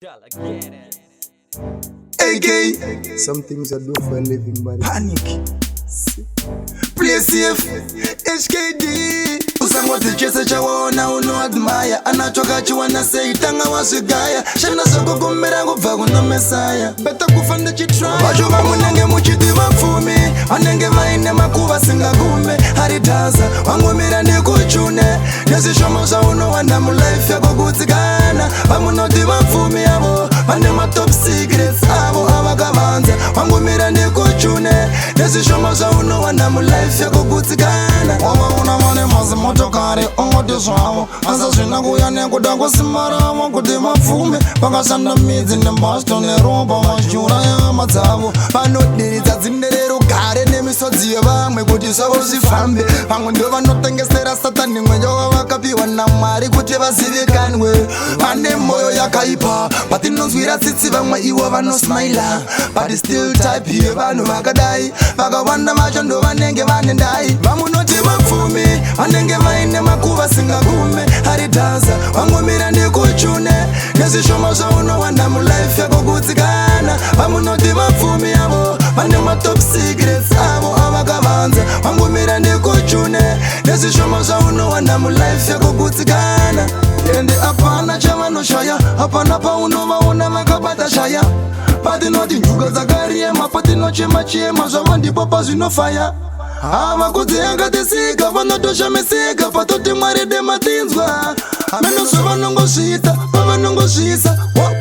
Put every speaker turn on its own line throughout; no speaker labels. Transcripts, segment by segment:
AK,
Some things I do for a living, but
panic. Play safe. HKD. Usangothi chese chawana uno admire. Anachoka chiwana say tanga wasugaya. Shana soko kumera kubva kuna Messiah. Better kufanda chitry. Bajuva munenge muchiti vapfumi. Anenge vaine makuva singagume. Haridaza wangomira ndikuchune. Nezishomo zvauno wanda mulife yako kutsikana. Vamunoti vapfumi yavo. Vane matop secrets avo avakavanza. Wangomira ndikuchune. Nezishomo zvauno wanda mulife yako kutsikana.
Wama mane mazi motokari ongoti zvavo asa zvina kuya nekuda kusimaravo kuti vapfume vakashanda midzi nembasto neropa mashura yama dzavo
vanodiridza dzinde rugare nemisodzi yevamwe kuti zvavo zvifambe vamwe ndo vanotengesera satani mweya wavakapiwa naMwari kuti vazivikanwe vane mwoyo yakaipa patinonzwira tsitsi vamwe ivo vanosmaila but still type yevanhu vakadai vakawanda vacho ndo vanenge vane ndai vamunoti vapfumi vanenge vaine makuva singagume haridhaza wangomira ndikuchune nezvishoma zvaunowanda mulife yako kutsikana vamunoti vapfumi yavo vane matop secrets avo avakavanza wangomira ndikuchune nezvishoma zvaunowanda mulife yako kutsikana ende apana chavanoshaya apana paunovaona vakabata shaya patinoti njuga dzakariyema patinochema zvavo ndipo pazvinofaya avakudzi akatisika vanotoshameseka patoti Mwari dematsinzwa menosvo vanongozvita pavanongozvisa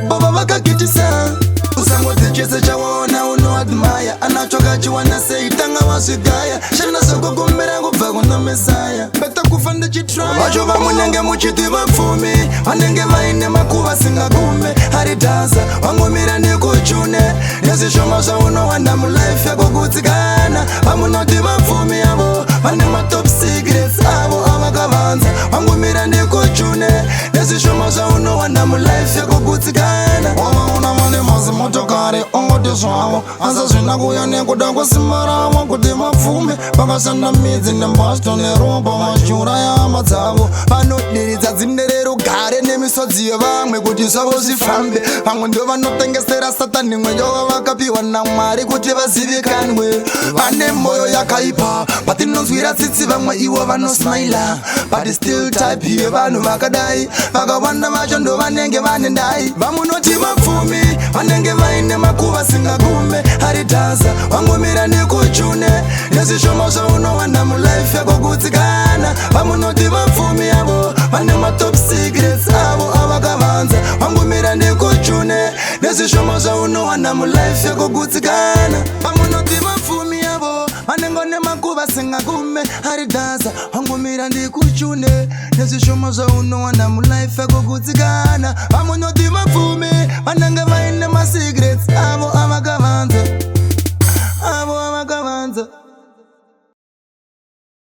bava vakagitisa usangoti chese chawaona unoadmire anachoka chiwana sei tanga wasvigaya shana sokukumbira kubva kuna Messiah beta kufa ndichitry vacho vamunenge muchiti vapfumi vanenge vaine makuva singagume haridhaza wangomira ndikuchune nezvishoma zvaunowanda mulife yako kutsikana vamunoti vapfumi yavo vane matop secrets avo avakavanza wangomira ndikuchune nezvishoma zvaunowanda mulife yako kutsikana
wamaona mane mazi motokari ongoti zvavo asa zvina kuya nekuda kusimaravo kuti vapfume vakashanda midzi nembasto neropa mashura yama dzavo
vanodiridza dzinde rugare nemisodzi yevamwe kuti zvavo zvifambe vamwe ndo vanotengesera satani mweya wavakapiwa naMwari kuti vazivikanwe vane mwoyo yakaipa patinonzwira tsitsi vamwe ivo vanosmaila but still type yevanhu vakadai vakawanda vacho ndo vanenge vane ndai vamunoti vapfumi vanenge vaine makuva singagume haridhaza wangomira ndikuchune nezvishoma zvaunowanda mulife yako kutsikana vamunoti vapfumi yavo vane matop secrets avo avakavanza wangomira ndikuchune nezvishoma zvaunowanda mulife yako kutsikana vamunoti vapfumi yavo vanenge ne makuva singagume haridhaza wangomira ndikuchune nezvishoma zvaunowanda mulife yako kutsikana vamunoti vapfumi vanenge vaine masi